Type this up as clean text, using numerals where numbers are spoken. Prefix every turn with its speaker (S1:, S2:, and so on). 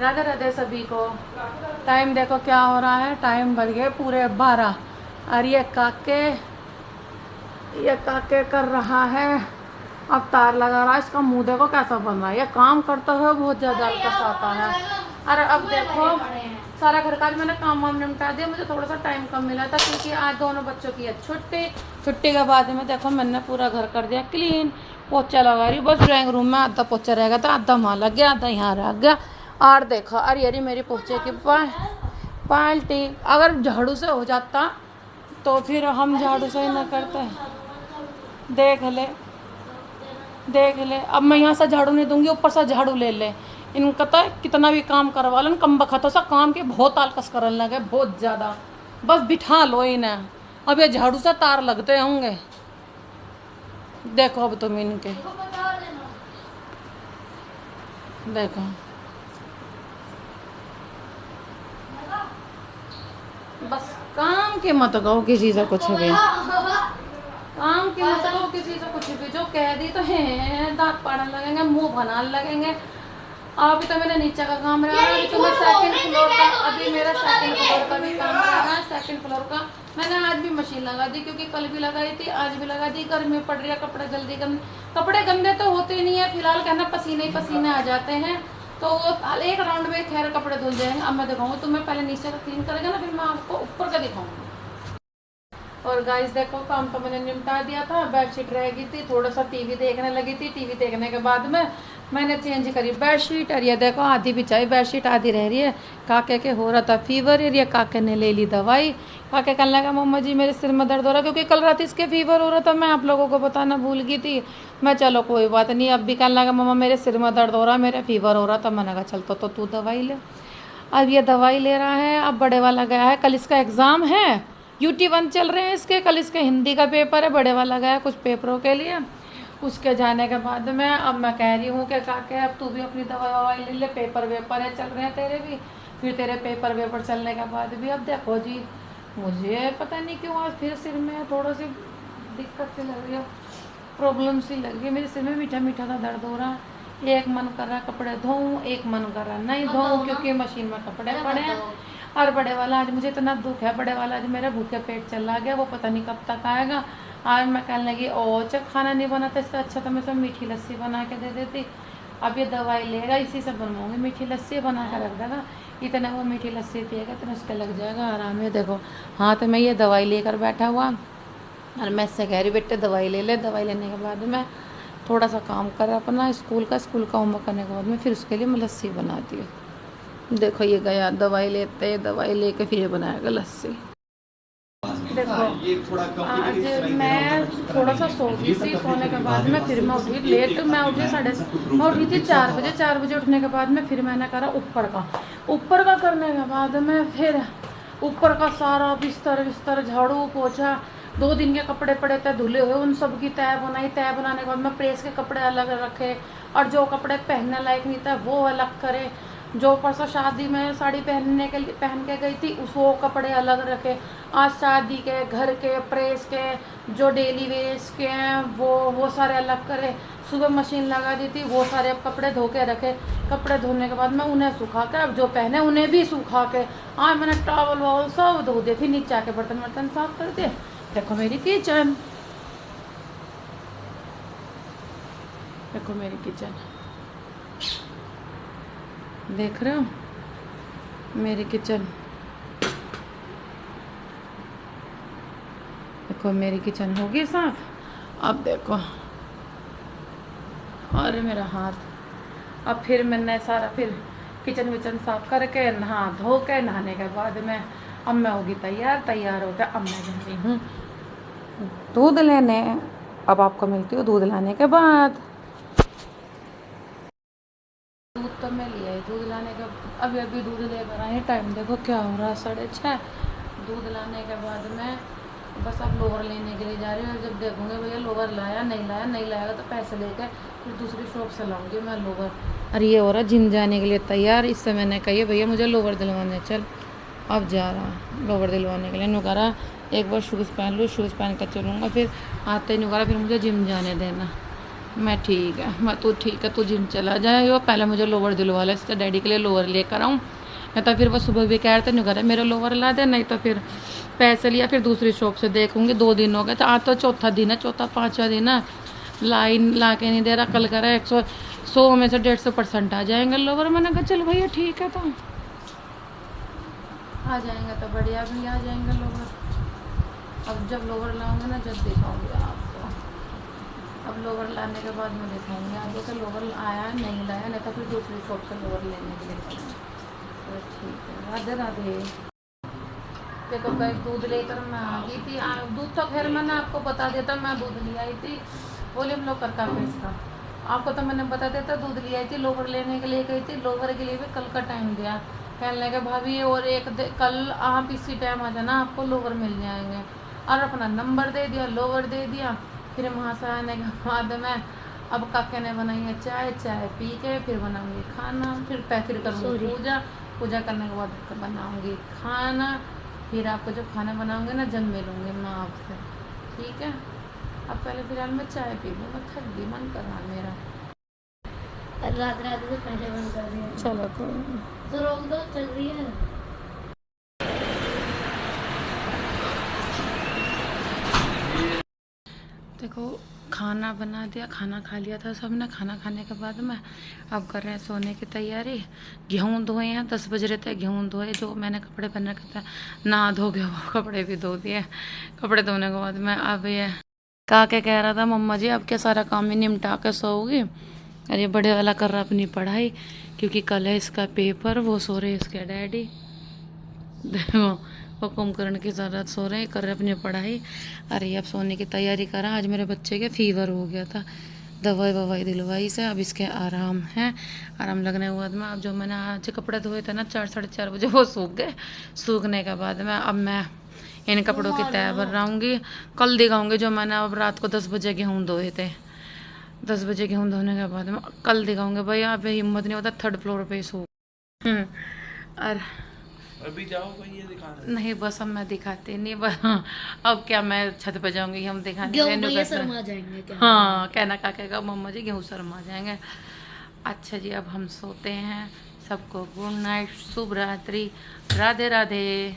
S1: राधे राधे सभी को। टाइम देखो क्या हो रहा है, टाइम बढ़ गए पूरे 12। और ये काके कर रहा है, अब तार लगा रहा है। इसका मुंह देखो कैसा बन रहा है, ये काम करते हुए बहुत ज़्यादा अल्कस आता है। अरे अब देखो सारा घर का आज मैंने काम वाम निपटा दिया। मुझे थोड़ा सा टाइम कम मिला था क्योंकि आज दोनों बच्चों की है छुट्टी। छुट्टी के बाद में देखो मैंने पूरा घर कर दिया क्लीन, पोछा लगा रही हूँ। बस ड्राइंग रूम में आधा पोछा रह गया था, आधा वहाँ लग गया, आधा यहाँ रह गया। और देखो अरे अरे मेरी पोछे की पाल्टी अगर झाड़ू से हो जाता तो फिर हम झाड़ू से ही ना करते। देख ले देख ले, अब मैं यहाँ से झाड़ू नहीं दूंगी, ऊपर से झाड़ू ले ले। इनका तो कितना भी काम करवा लो, कम बखतों सा काम के बहुत आलकस करने लगे, बहुत ज़्यादा। बस बिठा लो इन्हें, अब ये झाड़ू से तार लगते होंगे। देखो अब तुम इनके देखो, बस काम के मत कहो किसी से कुछ भी, काम की मत कहो किसी से कुछ भी। जो कह दी तो है दांत पाड़ने लगेंगे, मुंह बनाने लगेंगे। अभी तो मेरा नीचे का काम रहा है, अभी तो मैं सेकंड फ्लोर का, अभी मेरा सेकंड फ्लोर का भी काम रहा है। सेकंड फ्लोर का मैंने आज भी मशीन लगा दी क्योंकि कल भी लगाई थी, आज भी लगा दी। गर्मी पड़ रही है, कपड़े जल्दी कपड़े गंदे तो होते नहीं है फिलहाल, कहना पसीने ही पसीने आ जाते हैं। तो एक राउंड में खैर कपड़े धुल जाएंगे। अब मैं दिखाऊंगा तुम्हें, पहले नीचे का क्लीन करेगा ना, फिर मैं आपको ऊपर का दिखाऊंगा। और गाइस देखो काम तो मैंने निपटा दिया था, बेडशीट रह गई थी, थोड़ा सा टीवी देखने लगी थी। टीवी देखने के बाद में मैंने चेंज करी बेडशीट। और ये देखो आधी बिछाई बेडशीट, आधी रह रही है। काके के हो रहा था फीवर, और ये काके ने ले ली दवाई। काके कहने लगा मम्मा जी मेरे सिर में दर्द हो रहा, क्योंकि कल रात इसके फीवर हो रहा था, मैं आप लोगों को बताना भूल गई थी। मैं चलो कोई बात नहीं, अब भी कहने लगा मम्मा मेरे सिर में दर्द हो रहा, मेरा फीवर हो रहा था। मैंने कहा चल तो तू दवाई ले। अब ये दवाई ले रहा है। अब बड़े वाला गया है, कल इसका एग्ज़ाम है, UT1 चल रहे हैं इसके, कल इसके हिंदी का पेपर है। बड़े वाला गया कुछ पेपरों के लिए। उसके जाने के बाद में अब मैं कह रही हूँ कि काके अब तू भी अपनी दवाई ववाई ले ले, पेपर वेपर है चल रहे हैं तेरे भी। फिर तेरे पेपर वेपर चलने के बाद भी अब देखो जी, मुझे पता नहीं क्यों आज फिर सिर में थोड़ा सी दिक्कत सी लग रही है, प्रॉब्लम सी लग रही है। मेरे सिर में मीठा मीठा सा दर्द हो रहा है। एक मन कर रहा है कपड़े धोऊं, एक मन कर रहा नहीं धोऊं क्योंकि मशीन में कपड़े पड़े हैं। और बड़े वाला आज मुझे इतना दुख है, बड़े वाला आज मेरा भूखे पेट चला गया, वो पता नहीं कब तक आएगा। आज मैं कहने लगी ओ चल खाना नहीं बनाता, इससे अच्छा तो मैं सब मीठी लस्सी बना के दे देती। अब ये दवाई लेगा, इसी से बनवाऊंगी मीठी लस्सी, बना के रख देगा। इतना वो मीठी लस्सी पिएगा इतना उसके लग जाएगा आराम है। देखो हाथ में ये दवाई लेकर बैठा हुआ, और मैं इससे कह रही बेटे दवाई ले ले। दवाई लेने के बाद में थोड़ा सा काम कर अपना स्कूल का होमवर्क करने के बाद में फिर उसके लिए मैं लस्सी बनाती हूँ। देखो ये गया दवाई लेते, दवाई लेके फिर ये बनाएगा लस्सी। देखो आज मैं थोड़ा सा सो गई थी, सोने के बाद में फिर मैं उठी लेट। मैं उठी मैं उठी थी 4 बजे। 4 बजे उठने के बाद में फिर मैंने करा ऊपर का करने के बाद में फिर ऊपर का सारा बिस्तर झाड़ू पोछा। 2 दिन के कपड़े पड़े थे धुले हुए, उन सब की तय बनाई। तय बनाने के बाद में प्रेस के कपड़े अलग रखे, और जो कपड़े पहनने लायक नहीं था वो अलग करे। जो परसों शादी में साड़ी पहन के गई थी उस वो कपड़े अलग रखे। आज शादी के घर के प्रेस के जो डेली वेज के हैं वो सारे अलग करे। सुबह मशीन लगा दी थी, वो सारे अब कपड़े धो के रखे। कपड़े धोने के बाद में उन्हें सुखा के, अब जो पहने उन्हें भी सुखा के आज मैंने टॉवल वॉवल सब धो दिए। फिर नीचे आके बर्तन साफ कर दिए। देखो मेरी किचन, देखो मेरी किचन, देख रहे हो मेरी किचन। देखो मेरी किचन होगी साफ। अब देखो और मेरा हाथ, अब फिर मैंने सारा फिर किचन विचन साफ करके नहा धो के, नहाने के बाद में अब मैं होगी तैयार होकर अब मैं जा रही हूँ दूध लेने। अब आपको मिलती हूँ दूध लाने के बाद। दूध तो मैं लिया है, दूध लाने का अभी दूध लेकर आए। टाइम देखो क्या हो रहा है, 6:30। दूध लाने के बाद में बस अब लोवर लेने के लिए जा रही हूँ। जब देखूँगे भैया लोवर लाया नहीं लाएगा तो पैसे लेकर फिर दूसरी शॉप से लाऊंगी मैं लोवर। अरे ये हो रहा जिम जाने के लिए तैयार। इससे मैंने कही भैया मुझे लोवर दिलवाने चल। अब जा रहा लोवर दिलवाने के लिए। नुकारा एक बार शूज़ पहन लूँ, शूज़ पहन कर चलूँगा, फिर आते ही नुकारा फिर मुझे जिम जाने देना। मैं ठीक है, मैं तू ठीक है, तू जिम चला जाए। पहले मुझे लोवर दिलवा ले, इससे डैडी के लिए लोवर लेकर आऊँ, नहीं तो फिर वो सुबह भी कह रहे थे नहीं करे मेरा लोवर ला दे, नहीं तो फिर पैसे लिया फिर दूसरी शॉप से देखूंगी। 2 दिन हो गए तो आज तो चौथा दिन है, चौथा पाँचवा दिन है, लाइन ला के नहीं दे रहा। कल कह रहा है 100 में से 150% आ जाएंगे लोवर। मैंने कहा चल भैया ठीक है, तो आ जाएंगे तो बढ़िया भी आ जाएंगे लोवर। अब जब लोवर लाऊंगे ना जब दिखाऊंगी आपको। अब लोवर लाने के बाद मैं दिखाऊंगी आपको कि लोवर आया नहीं लाया, नहीं तो फिर दूसरी शॉप से लोवर लेने के लिए चलेंगे। तो ठीक है, राधे राधे। देखो गाइस, दूध लेकर मैं आ गई थी। दूध तो खैर मैंने आपको बता देता, मैं दूध ले आई थी वॉल्यूम लॉकर का पैसा आपको तो मैंने बता देता। दूध ले आई थी, लोवर लेने के लिए गई थी। लोवर के लिए भी कल का टाइम दिया, कहने लगे भाभी और कल आप इसी टाइम आ जाना, आपको लोवर मिल जाएंगे। और अपना नंबर दे दिया, लोवर दे दिया। फिर वहाँ से आने के बाद में अब काके ने बनाई है चाय, चाय पी के फिर बनाऊंगी खाना, फिर करूँगी पूजा, पूजा करने के बाद बनाऊंगी खाना। फिर आपको जब खाना बनाऊंगी ना जब मिलूंगी मैं आपसे, ठीक है। अब पहले फिलहाल मैं चाय पी लूँ, मैं थक गई, मन कर रहा मेरा।
S2: रात रात से पहले बंद कर दिया।
S1: चलो कोई नहीं,
S2: तो रोक दो, चल रही है।
S1: देखो खाना बना दिया, खाना खा लिया था सबने। खाना खाने के बाद में अब कर रहे हैं सोने की तैयारी। गेहूँ धोए हैं, 10 बज रहे थे, गेहूँ धोए। जो मैंने कपड़े पहन रखे थे नहा धो के वो कपड़े भी धो दिए। कपड़े धोने के बाद में अब ये काके कह रहा था मम्मा जी अब क्या सारा काम ही निपटा के सोओगी। अरे बड़े वाला कर रहा अपनी पढ़ाई, क्योंकि कल है इसका पेपर। वो सो रहे इसके डैडी, देखो वो कुंभकर्ण की तरह सो रहे, कर रहे अपनी पढ़ाई। अरे अब सोने की तैयारी करा। आज मेरे बच्चे के फीवर हो गया था, दवाई ववाई दिलवाई से अब इसके आराम है। आराम लगने के बाद में अब जो मैंने आज कपड़े धोए थे ना 4 साढ़े 4 बजे वो सूख गए। सूखने के बाद में अब मैं इन कपड़ों की तय भराऊंगी। कल दिखाऊंगी जो मैंने अब रात को 10 बजे गेहूँ धोए थे। 10 बजे गेहूँ धोने के बाद में कल दिखाऊंगे। भाई यहाँ पे हिम्मत नहीं होता, 3rd फ्लोर पे सूख। और
S3: अभी जाओ भाई ये दिखाना
S1: नहीं बस अब मैं दिखाती नहीं बस। अब क्या मैं छत पे जाऊंगी हम दिखाने।
S2: शर्मा जाएंगे क्या?
S1: हाँ कहना का कहेगा मम्मा जी गेहूँ शर्मा जाएंगे। अच्छा जी अब हम सोते हैं। सबको गुड नाइट, शुभ रात्रि, राधे राधे।